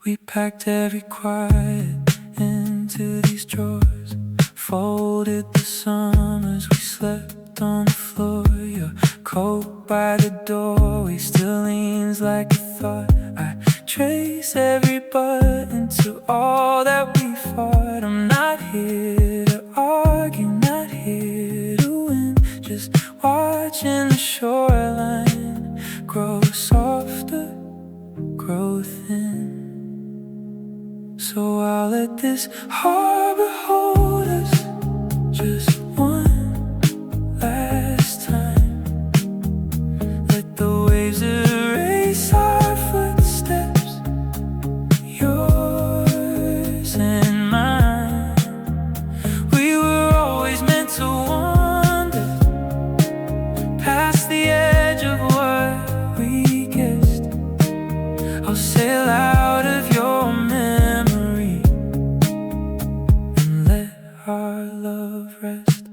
We packed every quiet into these drawers, folded the summers we slept on the floor. Your coat by the doorway still leans like a thought. I trace every button to all that we fought. I'm not here to argue, not here to win, just watching the shoreline grow softer, grow thin. So I'll let this harbor hold us just one last time. Let the waves erase our footsteps, yours and mine. We were always meant to wander past the edge of what we guessed. I'll sail out of your memory and let our love rest.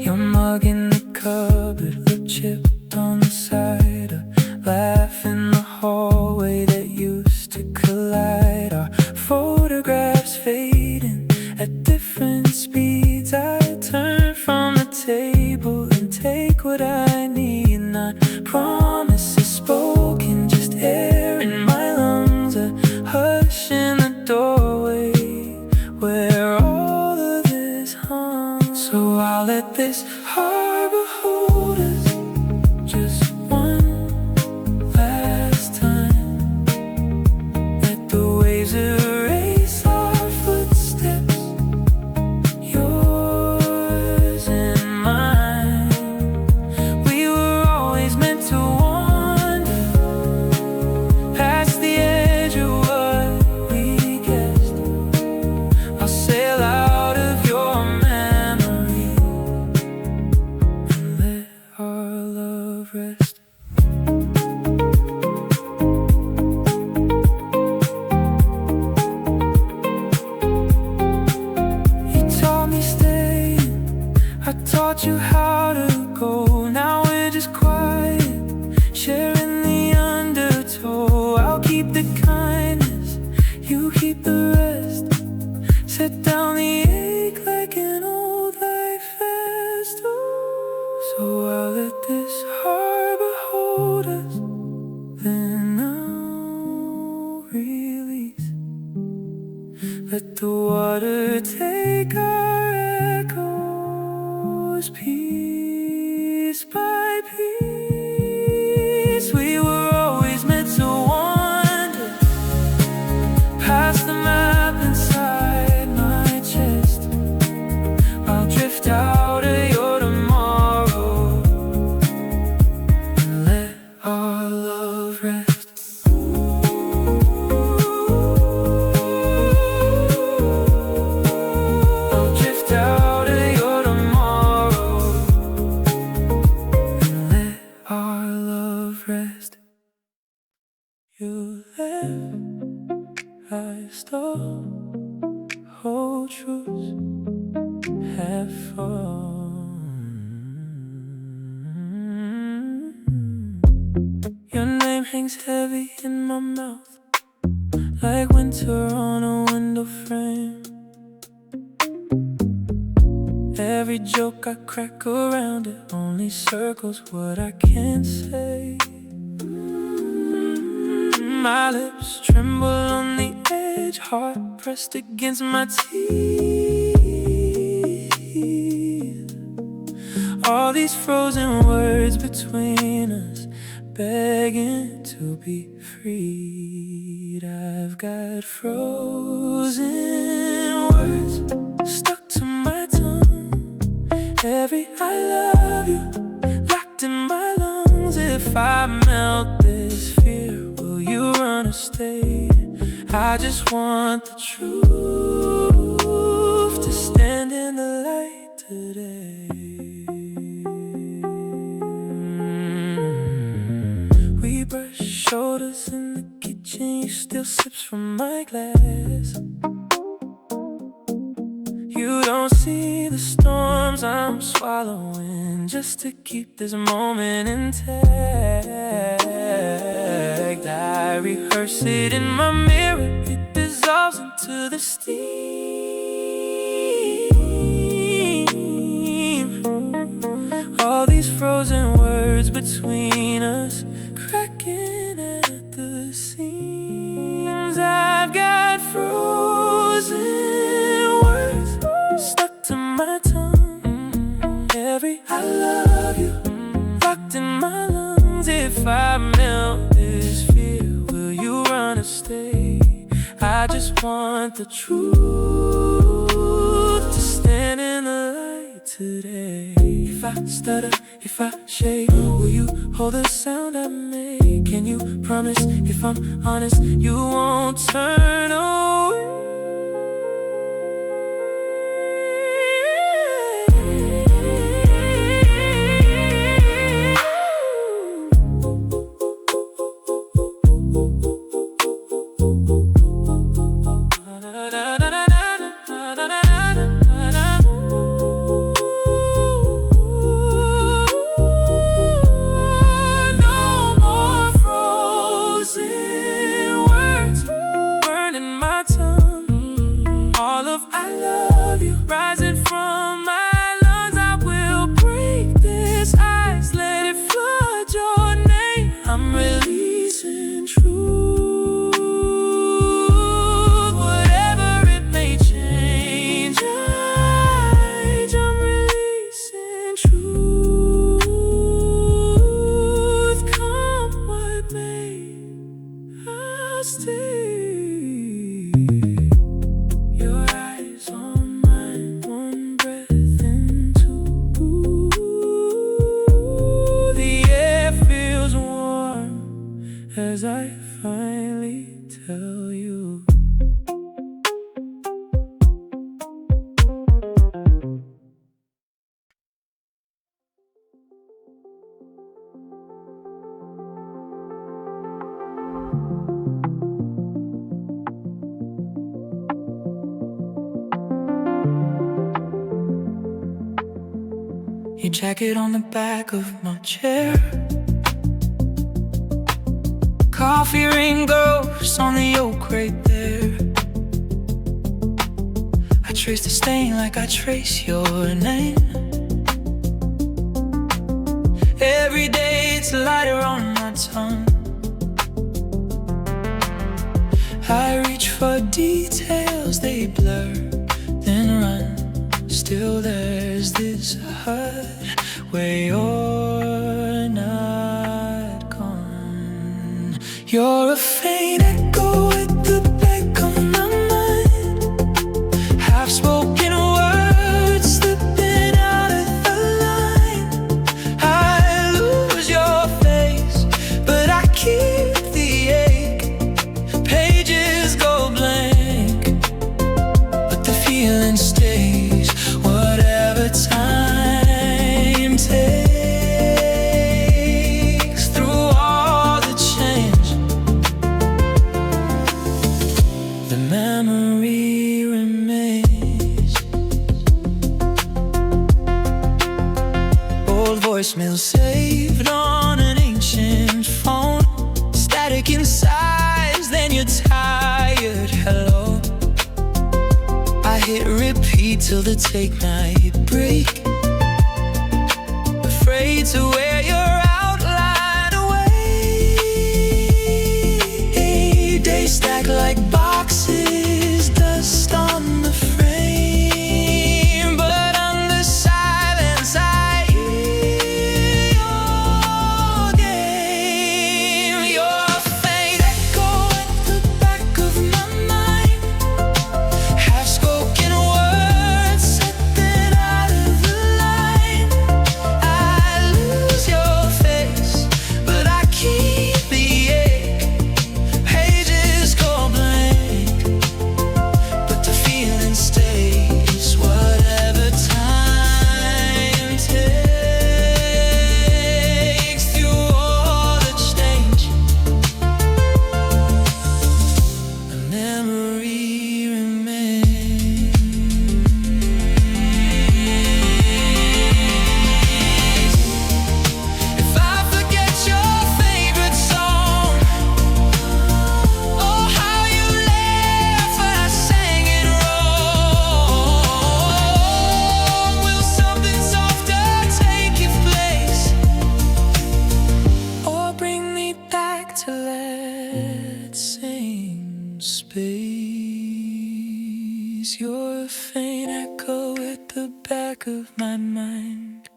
Your mug in the cupboard looked chipped on the side. A laugh in the hallway that used to collide. Our photographs fading at different speeds. I turn from the table and take what I need. Not promises spoken, just air in my lungs. A hush in the doorway where all of this hung. So I'll let this harbor hold us just one last time. Let the waves erase our footsteps, taught you how to go. Now we're just quiet, sharing the undertow. I'll keep the kindness, you keep the rest. Set down the ache like an old life vest. So I'll let this harbor hold us, then I'll release. Let the water take our echoes, piece by piece. We were always meant to wander past the map inside my chest. I'll drift out of your tomorrow and let our love rest. You left, I stole whole truths, have fun. Your name hangs heavy in my mouth, like winter on a window frame. Every joke I crack around it only circles what I can't say. My lips tremble on the edge, heart pressed against my teeth. All these frozen words between us, begging to be freed. I've got frozen words stuck to my tongue. Every I love you locked in my lungs. If I melt this fear, will you run or stay? I just want the truth to stand in the light today. We brush shoulders in the kitchen, you still sips from my glass. You don't see the storms I'm swallowing just to keep this moment intact. I rehearse it in my mirror, it dissolves into the steam. All these frozen words between us, cracking at the seams. I've got frozen words stuck to my tongue. Every I love you locked in my lungs. If I melt this fear, will you run or stay? I just want the truth to stand in the light today. If I stutter, if I shake, will you hold the sound I make? Can you promise if I'm honest, you won't turn away? Your eyes on mine. Your jacket on the back of my chair. Coffee ring ghosts on the oak right there. I trace the stain like I trace your name. Every day it's lighter on my tongue. I reach for details, they blur, then run. Still there's this hurt where you're not gone. You're a faint echo at the back of my mind. Half-spoken words slipping out of the line. I lose your face, but I keep the ache. Pages go blank, but the feeling stays. Whatever time takes, through all the change, the memory remains. Old voicemail saved on an ancient phone. Static inside, then you're tired. Hello. I hit repeat till the take night break. Afraid to wear your outline away. Days stack like boxes, dust on the frame. But under silence I hear your game. You're a faint echo at the back of my mind. Half-spoken words slipping out of the line. I lose your face, but I keep the ache. Pages go blank, but the feeling stays. Whatever time takes, through all the change, the memory remains. If I forget your favorite song, oh, how you laugh when I sang it wrong. Will something softer take your place, or bring me back to that same space? You're a faint echo at the back of my mind.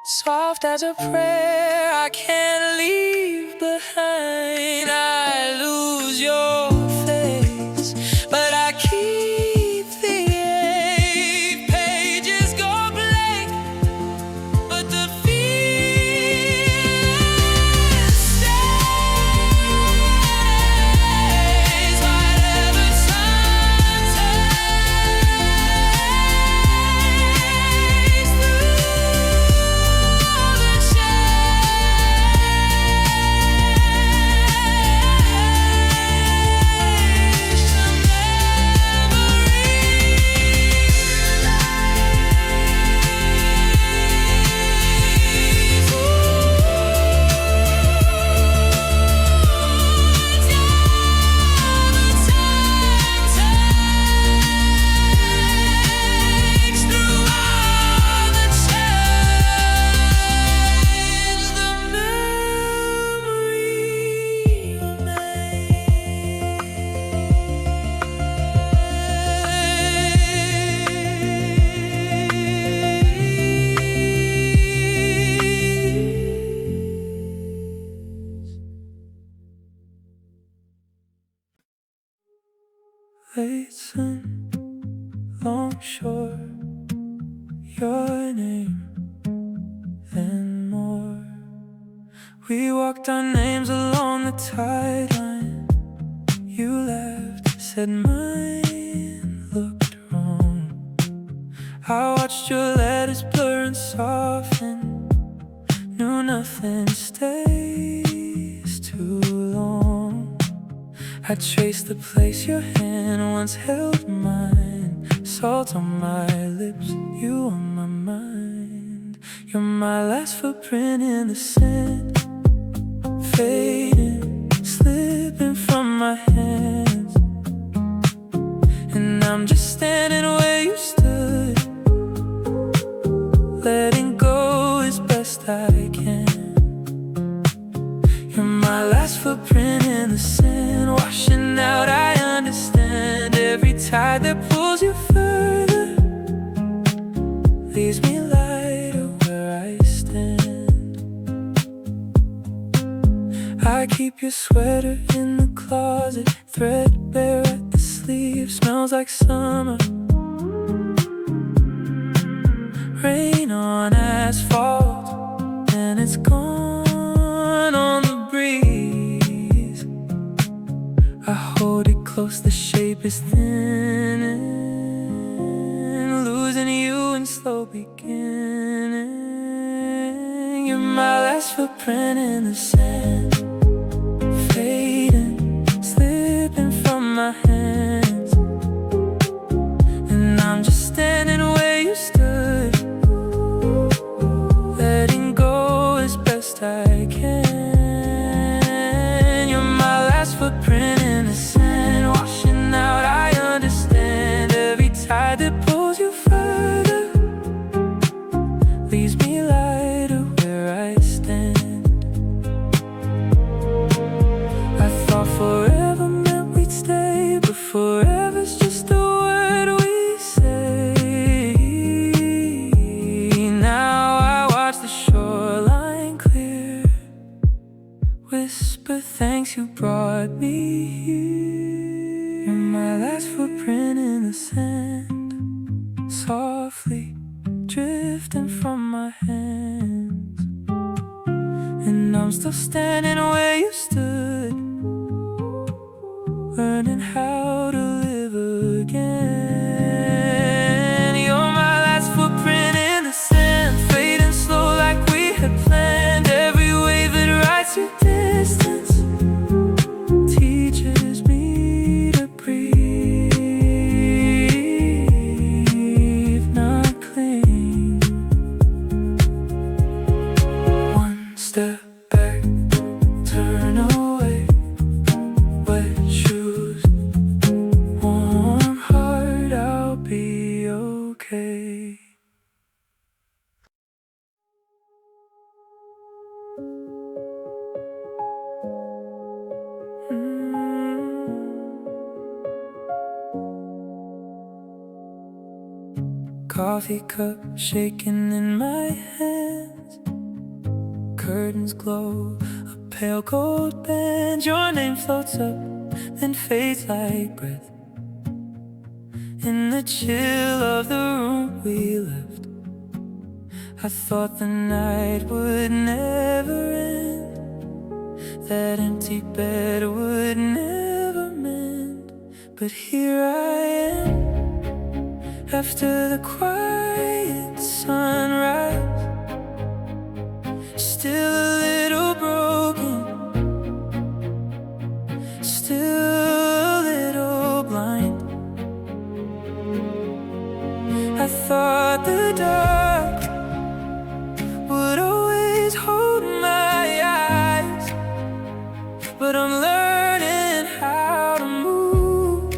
Soft as a prayer I can't leave behind. I lose your face, but I keep the ache. Pages go blank, but the feeling stays. Whatever time takes, through all the Listen, long shore, your name and more. We walked our names along the tide line. You laughed, said mine looked wrong. I watched your letters blur and soften. Knew nothing stays too long. I traced the place your hand once held mine. Salt on my lips, you on my mind. You're my last footprint in the sand, fading, slipping from my hands. And I'm just standing where you stood, letting go as best I can. You're my last footprint in the sand, washing out, I understand. Every tide that pulls you further leaves me lighter where I stand. I keep your sweater in the closet, threadbare at the sleeve, smells like summer, rain on asphalt, and it's gone on the breeze. I hold it close, the shape is thinning, losing you in slow beginning. You're my last footprint in the sand, fading, slipping from my hands. And I'm just standing where you stood, letting go as best I can. You're my last footprint in the sand, washing out, I understand. Every tide that pulls you further leaves me lighter where I stand. I thought forever meant we'd stay, but forever's just a word we say. Now I watch the shoreline clear, whisper thanks you brought me here. You're my last footprint in the sand, softly drifting from my hands. And I'm still standing where you stood, learning how to live again. You're my last footprint in the sand, fading slow like we had planned. Every wave that writes your distance teaches me to breathe, not cling. One step back, turn away, wet shoes, warm heart, I'll be okay. Coffee cup shaking in my hands, curtains glow, a pale gold band. Your name floats up, then fades like breath in the chill of the room we left. I thought the night would never end, that empty bed would never mend. But here I am, after the quiet sunrise, still a little broken, still a little blind. I thought the dark would always hold my eyes, but I'm learning how to move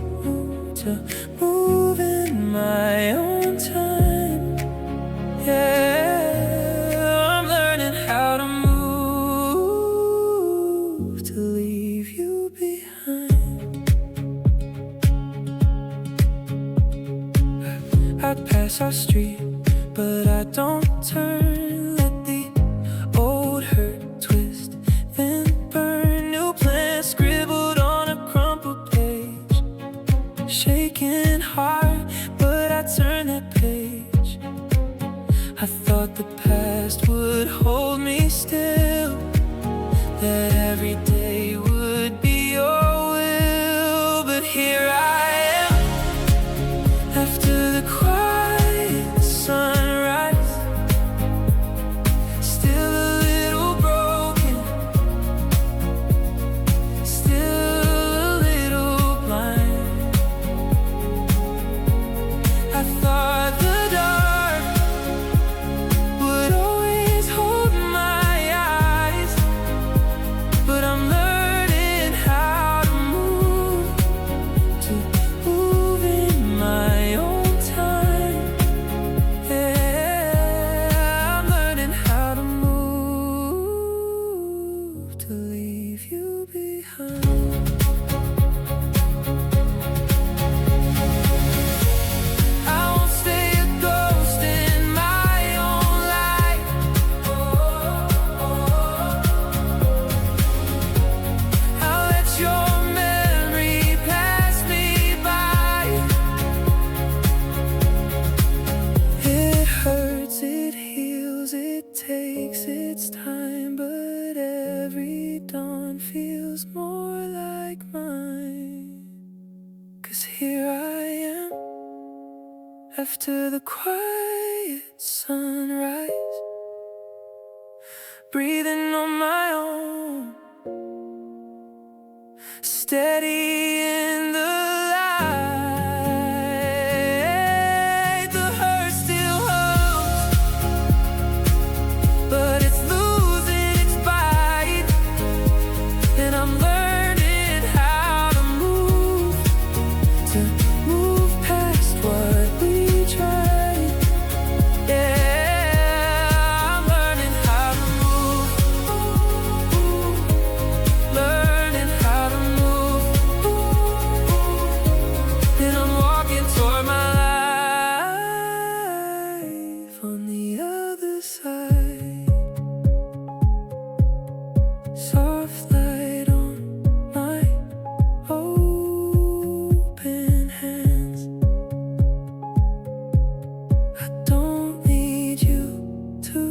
in my own time. Yeah, I'm learning how to move to leave you behind. I pass our street, but I don't turn. Let the old hurt twist, then burn. New plans scribbled on a crumpled page, shaking heart, but I turn that page. I thought the past would hold me still, that every day would be your will. But here I am, after the quiet sunrise, still a little broken, still a little blind. I thought the dark would always after the quiet sunrise, breathing on my own, steady in the light. The hurt still holds, but it's losing its bite, and I'm learning how to move past what we tried. Yeah, I'm learning how to move, learning how to move, and I'm walking toward my life on the other side. Soft light on my open hands. I don't need you to